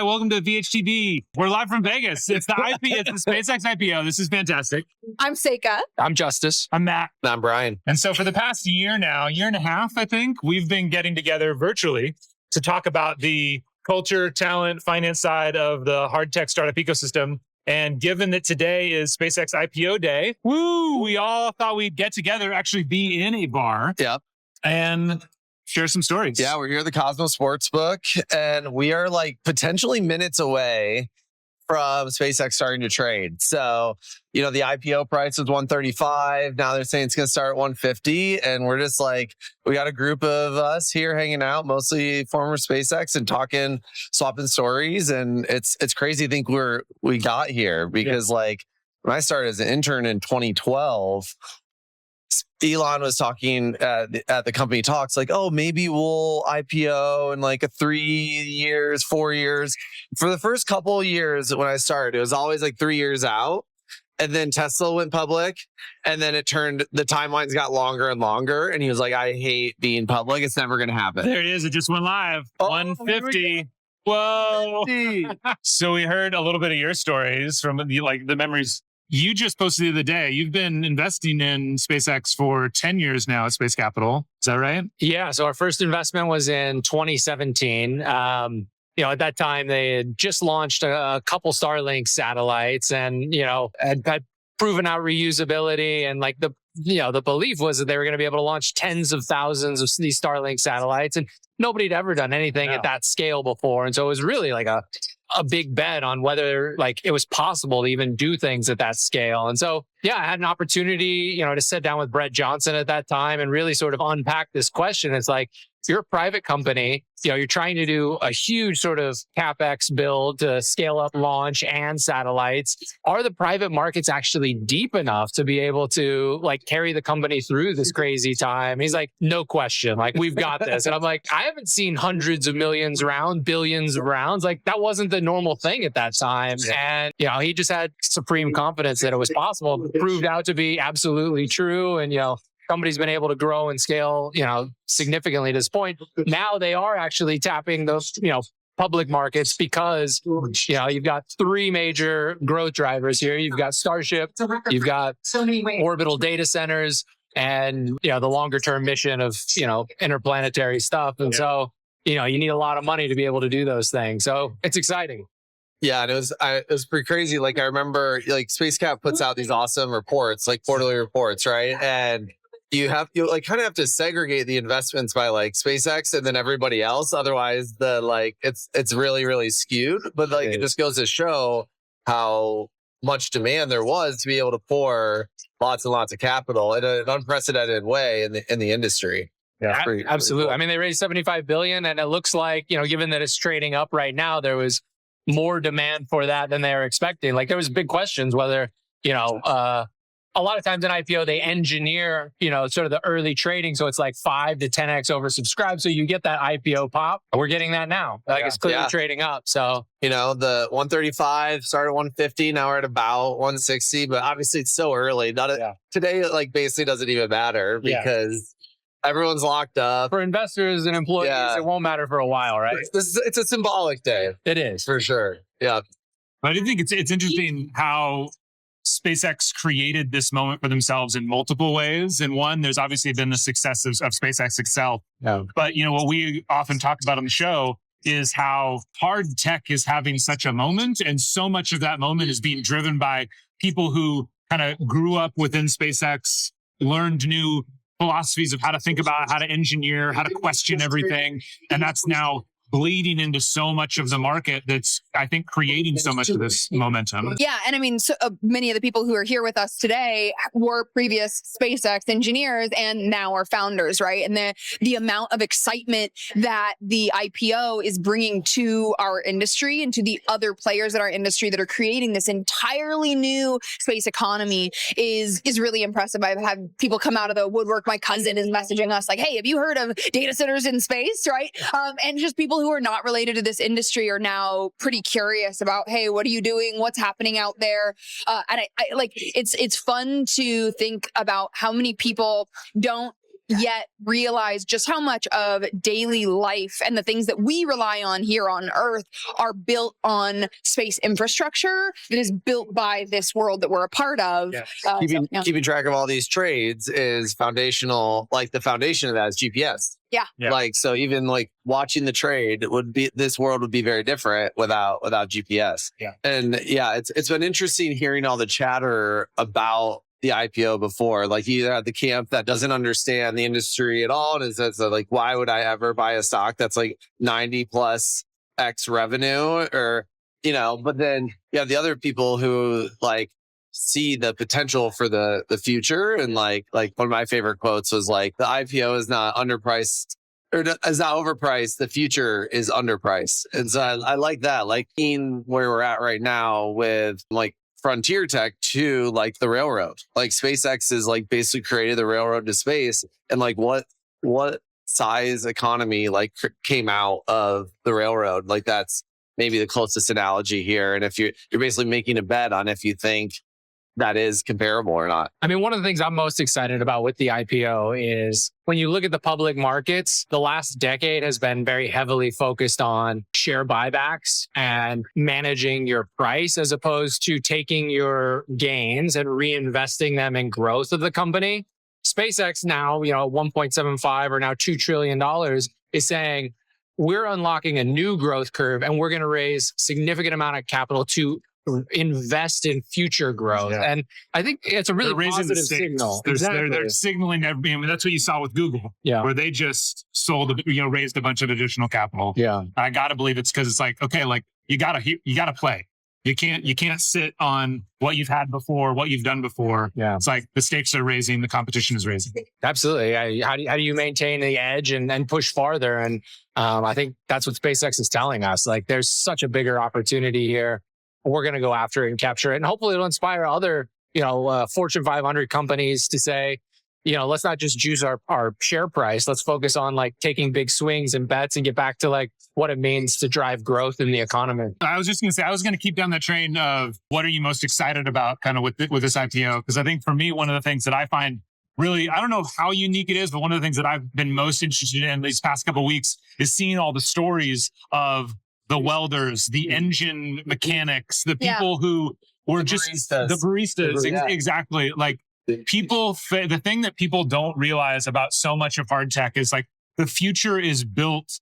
Hi, welcome to VHTB. We're live from Vegas. It's the it's the SpaceX IPO. This is fantastic. I'm Seika. I'm Justus. I'm Matt. And I'm Brian. And so for the past year and a half, I think, we've been getting together virtually to talk about the culture, talent, finance side of the hard tech startup ecosystem. And given that today is SpaceX IPO day, we all thought we'd get together, actually be in a bar. Yep. And share some stories. Yeah, we're here at the Cosmos Sportsbook, and we are like potentially minutes away from SpaceX starting to trade. So, the IPO price was 135. Now they're saying it's going to start at 150. And we're just like, we got a group of us here hanging out, mostly former SpaceX, and talking, swapping stories. And it's crazy to think we got here because like when I started as an intern in 2012, Elon was talking at the company talks like, oh, maybe we'll IPO in like 3 years, 4 years. For the first couple of years when I started, it was always like 3 years out. And then Tesla went public, and then the timelines got longer and longer. And he was like, I hate being public. It's never going to happen. There it is. It just went live. 150. Whoa. So we heard a little bit of your stories from the memories. You just posted the other day. You've been investing in SpaceX for 10 years now at Space Capital. Is that right? Yeah. So our first investment was in 2017. At that time, they had just launched a couple Starlink satellites and, had proven out reusability. And like the belief was that they were going to be able to launch tens of thousands of these Starlink satellites. And nobody had ever done anything at that scale before. And so it was really like a big bet on whether like it was possible to even do things at that scale. And so, I had an opportunity, to sit down with Brett Johnson at that time and really sort of unpack this question. It's like, if you're a private company, you're trying to do a huge sort of CapEx build to scale up launch and satellites. Are the private markets actually deep enough to be able to like carry the company through this crazy time? He's like, no question. Like, we've got this. And I'm like, I haven't seen hundreds of millions around, billions of rounds. Like, that wasn't the normal thing at that time. And, he just had supreme confidence that it was possible. It proved out to be absolutely true. And, company's been able to grow and scale, significantly to this point. Now they are actually tapping those, public markets because, you've got three major growth drivers here. You've got Starship, you've got orbital data centers, and, the longer term mission of, interplanetary stuff. And so, you need a lot of money to be able to do those things. So it's exciting. Yeah, and it was pretty crazy. Like I remember, like SpaceCap puts out these awesome reports, like quarterly reports, right? And you kind of have to segregate the investments by like SpaceX and then everybody else. Otherwise, it's really, really skewed. But like it just goes to show how much demand there was to be able to pour lots and lots of capital in an unprecedented way in the industry. Yeah, absolutely. Cool. I mean, they raised $75 billion, and it looks like, given that it's trading up right now, there was more demand for that than they were expecting. Like there was big questions whether, a lot of times in IPO, they engineer, sort of the early trading. So it's like 5 to 10x oversubscribed. So you get that IPO pop. We're getting that now. Like it's clearly trading up. So, the 135 started at 150. Now we're at about 160, but obviously it's so early. Today, like basically doesn't even matter because everyone's locked up. For investors and employees, it won't matter for a while, right? It's a symbolic day. It is. For sure. Yeah. But I think it's interesting how SpaceX created this moment for themselves in multiple ways. And one, there's obviously been the success of SpaceX itself. Yeah. But, what we often talk about on the show is how hard tech is having such a moment. And so much of that moment is being driven by people who kind of grew up within SpaceX, learned new philosophies of how to think about, how to engineer, how to question everything. And that's now bleeding into so much of the market that's, I think, creating so much of this momentum. Yeah. And I mean, so, many of the people who are here with us today were previous SpaceX engineers and now are founders, right? And the amount of excitement that the IPO is bringing to our industry and to the other players in our industry that are creating this entirely new space economy is really impressive. I've had people come out of the woodwork. My cousin is messaging us like, hey, have you heard of data centers in space, right? And just people who are not related to this industry are now pretty curious about, hey, what are you doing? What's happening out there? And I like it's fun to think about how many people don't yet realize just how much of daily life and the things that we rely on here on Earth are built on space infrastructure that is built by this world that we're a part of. Keeping track of all these trades is foundational. Like the foundation of that is GPS. Yeah. Like, so even like watching the trade this world would be very different without GPS. Yeah. And yeah, it's been interesting hearing all the chatter about the IPO before. Like, you either have the camp that doesn't understand the industry at all and says like, why would I ever buy a stock that's like 90 plus X revenue, or, but then you have the other people who like see the potential for the future. And like one of my favorite quotes was like, the IPO is not underpriced or is not overpriced. The future is underpriced. And so I like that, like seeing where we're at right now with like frontier tech to like the railroad. Like SpaceX is like basically created the railroad to space, and like what size economy like came out of the railroad. Like that's maybe the closest analogy here. And if you're basically making a bet on if you think that is comparable or not. I mean, one of the things I'm most excited about with the IPO is when you look at the public markets, the last decade has been very heavily focused on share buybacks and managing your price, as opposed to taking your gains and reinvesting them in growth of the company. SpaceX now, $1.75 or now $2 trillion is saying, we're unlocking a new growth curve and we're going to raise significant amount of capital to invest in future growth. Yeah. And I think it's a really positive signal. They're signaling everybody. I mean, that's what you saw with Google, where they just raised a bunch of additional capital. Yeah. I got to believe it's because it's like, okay, like you got to play. You can't sit on what you've had before, what you've done before. Yeah. It's like the stakes are raising, the competition is raising. Absolutely. Yeah. How do you maintain the edge and push farther? And I think that's what SpaceX is telling us. Like, there's such a bigger opportunity here. We're going to go after it and capture it. And hopefully it'll inspire other, Fortune 500 companies to say, let's not just juice our share price. Let's focus on like taking big swings and bets and get back to like what it means to drive growth in the economy. I was just going to say, I was going to keep down that train of what are you most excited about kind of with this IPO? Because I think for me, one of the things that I find really, I don't know how unique it is, but one of the things that I've been most interested in these past couple of weeks is seeing all the stories of the welders, the engine mechanics, the people who were the baristas. Exactly. Like the thing that people don't realize about so much of hard tech is like the future is built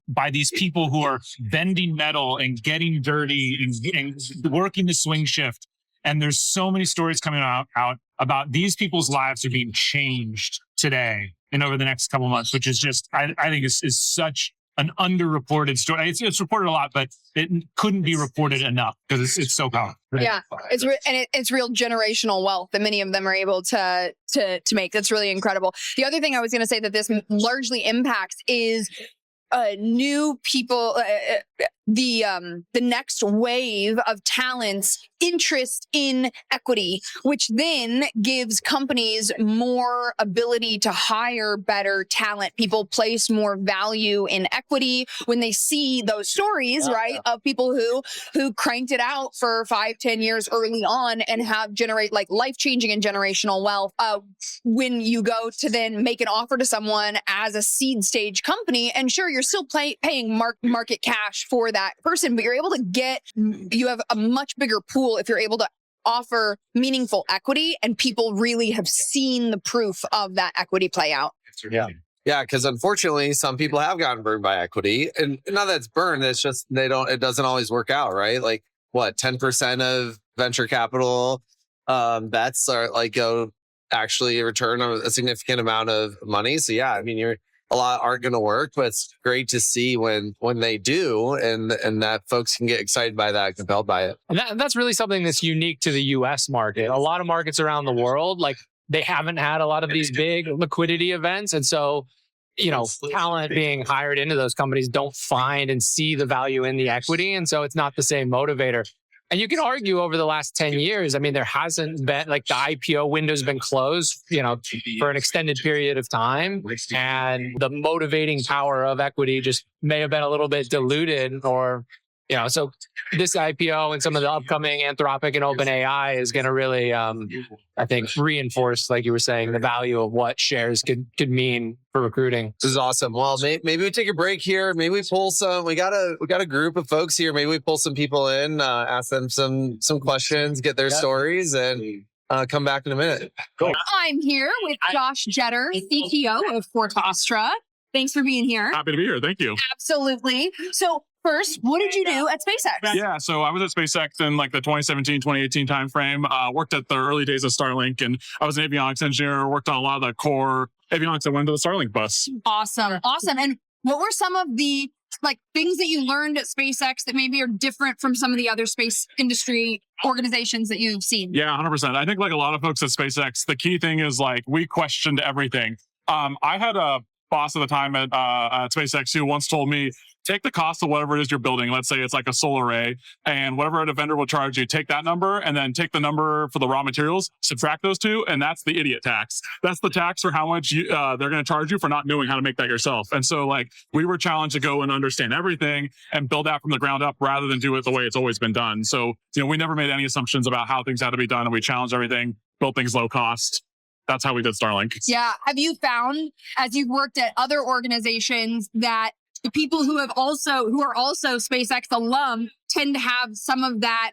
by these people who are bending metal and getting dirty and working the swing shift. And there's so many stories coming out about these people's lives are being changed today and over the next couple of months, which is just, I think is such an underreported story. It's reported a lot, but it couldn't be reported enough because it's so powerful. Yeah, it's real generational wealth that many of them are able to make. That's really incredible. The other thing I was going to say that this largely impacts is new people, the next wave of talents interest in equity, which then gives companies more ability to hire better talent. People place more value in equity when they see those stories, right, of people who cranked it out for 5-10 years early on and have generate like life-changing and generational wealth. When you go to then make an offer to someone as a seed stage company, and sure, you're still paying market cash for that person, but you're able to you have a much bigger pool if you're able to offer meaningful equity, and people really have seen the proof of that equity play out. Yeah, because unfortunately, some people have gotten burned by equity, and not that it's burned. It's just it doesn't always work out, right? Like 10% of venture capital bets are like go actually return a significant amount of money. So yeah, I mean, a lot aren't going to work, but it's great to see when they do, and that folks can get excited by that, compelled by it. And that's really something that's unique to the US market. A lot of markets around the world, like they haven't had a lot of these big liquidity events. And so, talent being hired into those companies don't find and see the value in the equity. And so it's not the same motivator. And you can argue over the last 10 years, I mean, there hasn't been like the IPO window's been closed, for an extended period of time. And the motivating power of equity just may have been a little bit diluted or So this IPO and some of the upcoming Anthropic and OpenAI is going to really, I think, reinforce, like you were saying, the value of what shares could mean for recruiting. This is awesome. Well, maybe we take a break here. Maybe we pull some. We got a group of folks here. Maybe we pull some people in, ask them some questions, get their stories, and come back in a minute. Cool. I'm here with Josh Jetter, CTO of Fortastra. Thanks for being here. Happy to be here. Thank you. Absolutely. So first, what did you do at SpaceX? Yeah, so I was at SpaceX in like the 2017, 2018 timeframe. Worked at the early days of Starlink, and I was an avionics engineer. Worked on a lot of the core avionics that went into the Starlink bus. Awesome. And what were some of the things that you learned at SpaceX that maybe are different from some of the other space industry organizations that you've seen? Yeah, 100%. I think like a lot of folks at SpaceX, the key thing is like we questioned everything. I had a boss at the time at SpaceX who once told me, take the cost of whatever it is you're building. Let's say it's like a solar array, and whatever a vendor will charge you, take that number and then take the number for the raw materials, subtract those two, and that's the idiot tax. That's the tax for how much they're going to charge you for not knowing how to make that yourself. And so like we were challenged to go and understand everything and build out from the ground up rather than do it the way it's always been done. So, we never made any assumptions about how things had to be done, and we challenged everything, built things low cost. That's how we did Starlink. Yeah. Have you found, as you've worked at other organizations, that the people who are also SpaceX alum tend to have some of that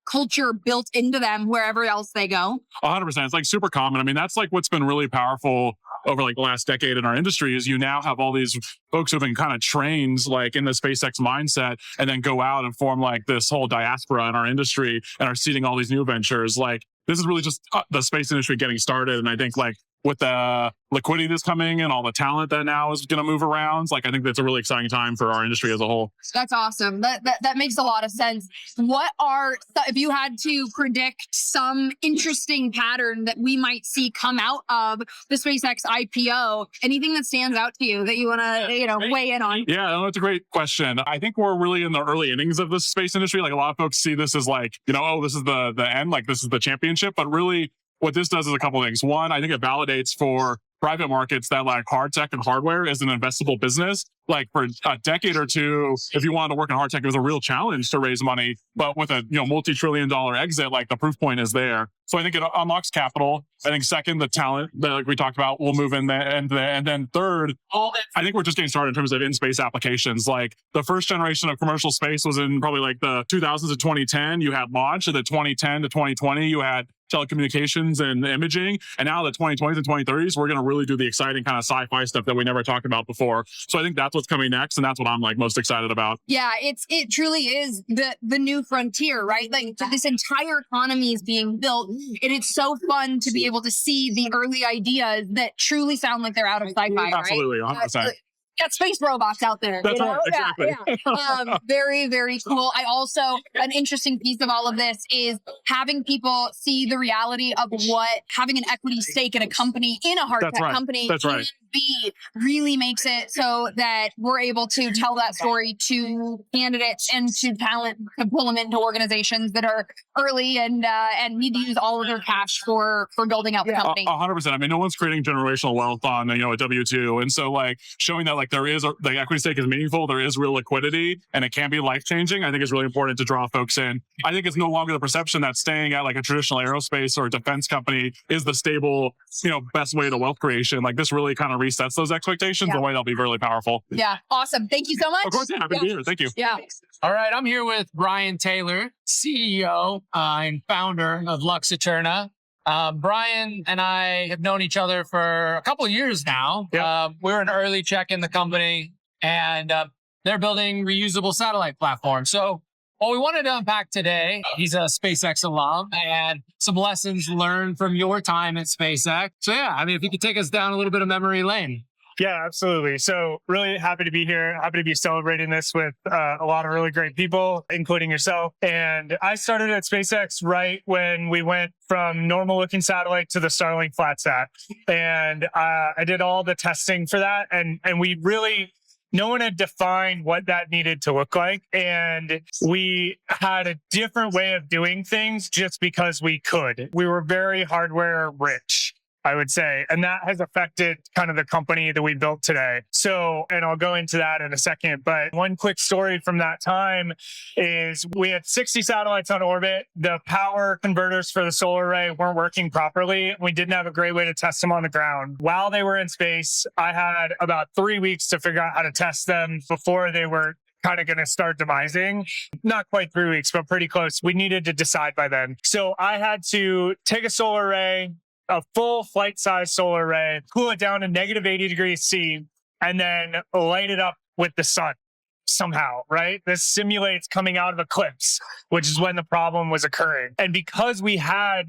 culture built into them wherever else they go? 100%. It's like super common. I mean, that's like what's been really powerful over like the last decade in our industry is you now have all these folks who've been kind of trained like in the SpaceX mindset and then go out and form like this whole diaspora in our industry and are seeding all these new ventures. Like this is really just the space industry getting started. And I think like with the liquidity that's coming and all the talent that now is going to move around, like I think that's a really exciting time for our industry as a whole. That's awesome. That makes a lot of sense. If you had to predict some interesting pattern that we might see come out of the SpaceX IPO, anything that stands out to you that you want to, weigh in on? Yeah, no, that's a great question. I think we're really in the early innings of the space industry. Like a lot of folks see this as like, this is the end, like this is the championship, but really what this does is a couple of things. One, I think it validates for private markets that like hard tech and hardware is an investable business. Like for a decade or two, if you wanted to work in hard tech, it was a real challenge to raise money. But with a multi-trillion-dollar exit, like the proof point is there. So I think it unlocks capital. I think second, the talent that like we talked about will move in there. And then third, I think we're just getting started in terms of in-space applications. Like the first generation of commercial space was in probably like the 2000s to 2010. You had launch. In the 2010 to 2020, you had telecommunications and imaging. And now the 2020s and 2030s, we're going to really do the exciting kind of sci-fi stuff that we never talked about before. So I think that's what's coming next. And that's what I'm like most excited about. Yeah, it truly is the new frontier, right? Like this entire economy is being built. And it's so fun to be able to see the early ideas that truly sound like they're out of sci-fi, right? Absolutely, 100%. Got space robots out there. That's right, exactly. Yeah. Very, very cool. An interesting piece of all of this is having people see the reality of what having an equity stake in a company, in a hard tech company, can be, really makes it so that we're able to tell that story to candidates and to talent to pull them into organizations that are early and need to use all of their cash for building out the company. 100%. I mean, no one's creating generational wealth on a W-2, and so like showing that like there is the equity stake is meaningful, there is real liquidity, and it can be life changing. I think is really important to draw folks in. I think it's no longer the perception that staying at like a traditional aerospace or defense company is the stable, best way to wealth creation. Like this really kind of resets those expectations in a way that'll be really powerful. Yeah, aweson. Thank you so much. Of course, happy to be here. Thank you. Yeah. All right, I'm here with Brian Taylor, CEO and founder of Lux Aeterna. Brian and I have known each other for a couple of years now. Yep. We're an early check in the company, and they're building reusable satellite platforms. So what we wanted to unpack today, he's a SpaceX alum, and some lessons learned from your time at SpaceX. So yeah, I mean, if you could take us down a little bit of memory lane. Yeah, absolutely. So really happy to be here. Happy to be celebrating this with a lot of really great people, including yourself. And I started at SpaceX right when we went from normal looking satellite to the Starlink FlatSat. And I did all the testing for that. And we really, no one had defined what that needed to look like. And we had a different way of doing things just because we could. We were very hardware rich. I would say. And that has affected kind of the company that we built today. So, and I'll go into that in a second. But one quick story from that time is we had 60 satellites on orbit. The power converters for the solar array weren't working properly. We didn't have a great way to test them on the ground. While they were in space, I had about 3 weeks to figure out how to test them before they were kind of going to start demising. Not quite 3 weeks, but pretty close. We needed to decide by then. So I had to take a solar array, a full flight size solar array, cool it down to negative 80 degrees C, and then light it up with the sun somehow, right? This simulates coming out of eclipse, which is when the problem was occurring. And because we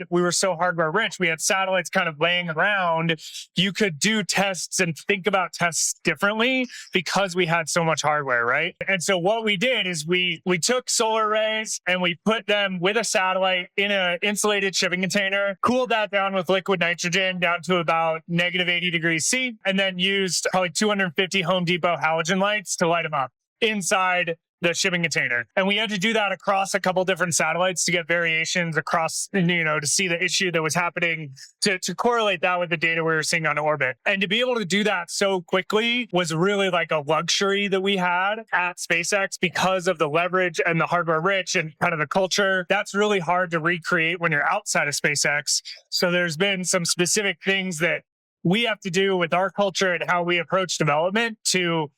were so hardware rich, we had satellites kind of laying around, you could do tests and think about tests differently because we had so much hardware, right? And so what we did is we took solar arrays and we put them with a satellite in an insulated shipping container, cooled that down with liquid nitrogen down to about negative 80 degrees C, and then used probably 250 Home Depot halogen lights to light them up inside the shipping container. And we had to do that across a couple different satellites to get variations across, to see the issue that was happening, to correlate that with the data we were seeing on orbit. And to be able to do that so quickly was really like a luxury that we had at SpaceX because of the leverage and the hardware rich and kind of the culture. That's really hard to recreate when you're outside of SpaceX. So there's been some specific things that we have to do with our culture and how we approach development to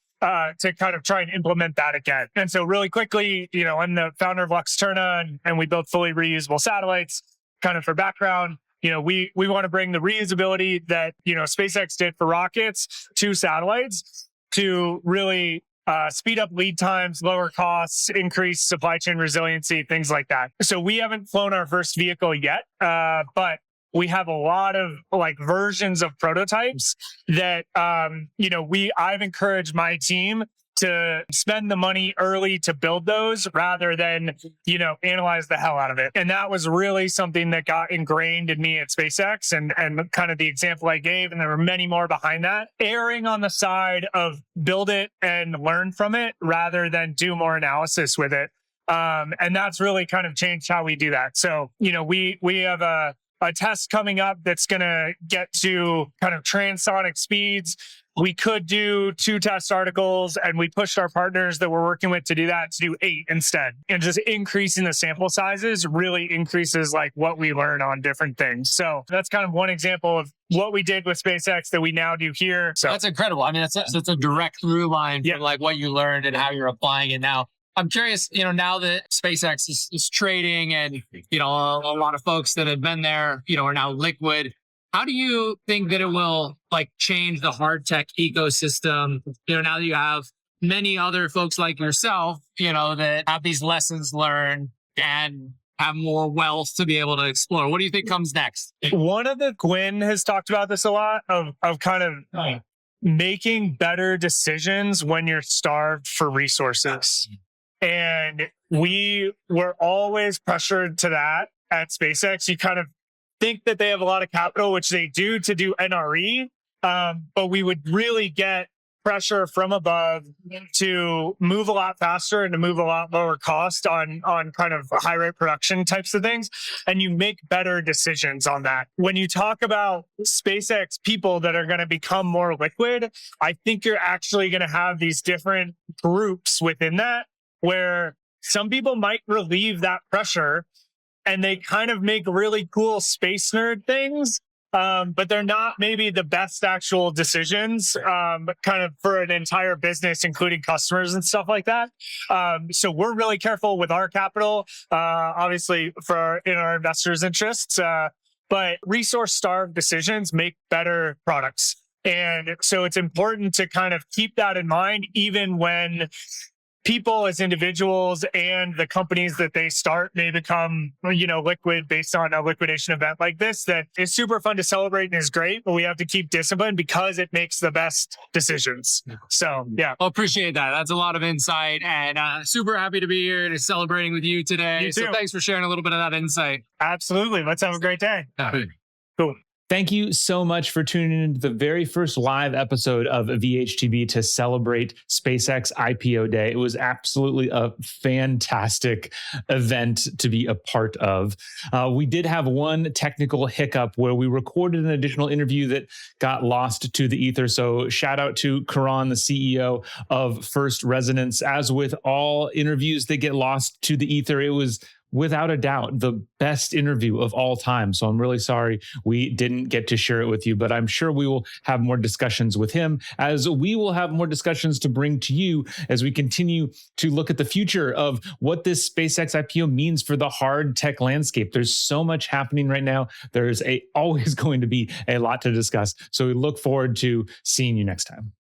kind of try and implement that again. And so really quickly, I'm the founder of Lux Aeterna and we build fully reusable satellites. Kind of for background, we want to bring the reusability that, SpaceX did for rockets to satellites to really speed up lead times, lower costs, increase supply chain resiliency, things like that. So we haven't flown our first vehicle yet, but we have a lot of versions of prototypes that, I've encouraged my team to spend the money early to build those rather than, analyze the hell out of it. And that was really something that got ingrained in me at SpaceX and kind of the example I gave. And there were many more behind that, erring on the side of build it and learn from it rather than do more analysis with it. And that's really kind of changed how we do that. So, we have a test coming up that's going to get to kind of transonic speeds. We could do 2 test articles, and we pushed our partners that we're working with to do 8 instead. And just increasing the sample sizes really increases what we learn on different things. So that's kind of one example of what we did with SpaceX that we now do here. So that's incredible. I mean, that's a direct through line from what you learned and how you're applying it now. I'm curious, now that SpaceX is trading and, a lot of folks that have been there, are now liquid. How do you think that it will change the hard tech ecosystem? Now that you have many other folks like yourself, that have these lessons learned and have more wealth to be able to explore. What do you think comes next? Gwynn has talked about this a lot of kind of making better decisions when you're starved for resources. And we were always pressured to that at SpaceX. You kind of think that they have a lot of capital, which they do to do NRE, but we would really get pressure from above to move a lot faster and to move a lot lower cost on kind of high rate production types of things. And you make better decisions on that. When you talk about SpaceX people that are going to become more liquid, I think you're actually going to have these different groups within that, where some people might relieve that pressure and they kind of make really cool space nerd things, but they're not maybe the best actual decisions, but kind of for an entire business, including customers and stuff like that. So we're really careful with our capital, obviously in our investors' interests, but resource-starved decisions make better products. And so it's important to kind of keep that in mind, even when people as individuals and the companies that they start may become, liquid based on a liquidation event like this, that is super fun to celebrate and is great, but we have to keep discipline because it makes the best decisions. So, yeah. Well, appreciate that. That's a lot of insight and super happy to be here and celebrating with you today. You too. So thanks for sharing a little bit of that insight. Absolutely. Let's have a great day. Yeah. Cool. Thank you so much for tuning into the very first live episode of VHTB to celebrate SpaceX IPO Day. It was absolutely a fantastic event to be a part of. We did have one technical hiccup where we recorded an additional interview that got lost to the ether. So shout out to Karan, the CEO of First Resonance. As with all interviews that get lost to the ether, it was without a doubt the best interview of all time. So I'm really sorry we didn't get to share it with you, but I'm sure we will have more discussions with him, as we will have more discussions to bring to you as we continue to look at the future of what this SpaceX IPO means for the hard tech landscape. There's so much happening right now. There's always going to be a lot to discuss. So we look forward to seeing you next time.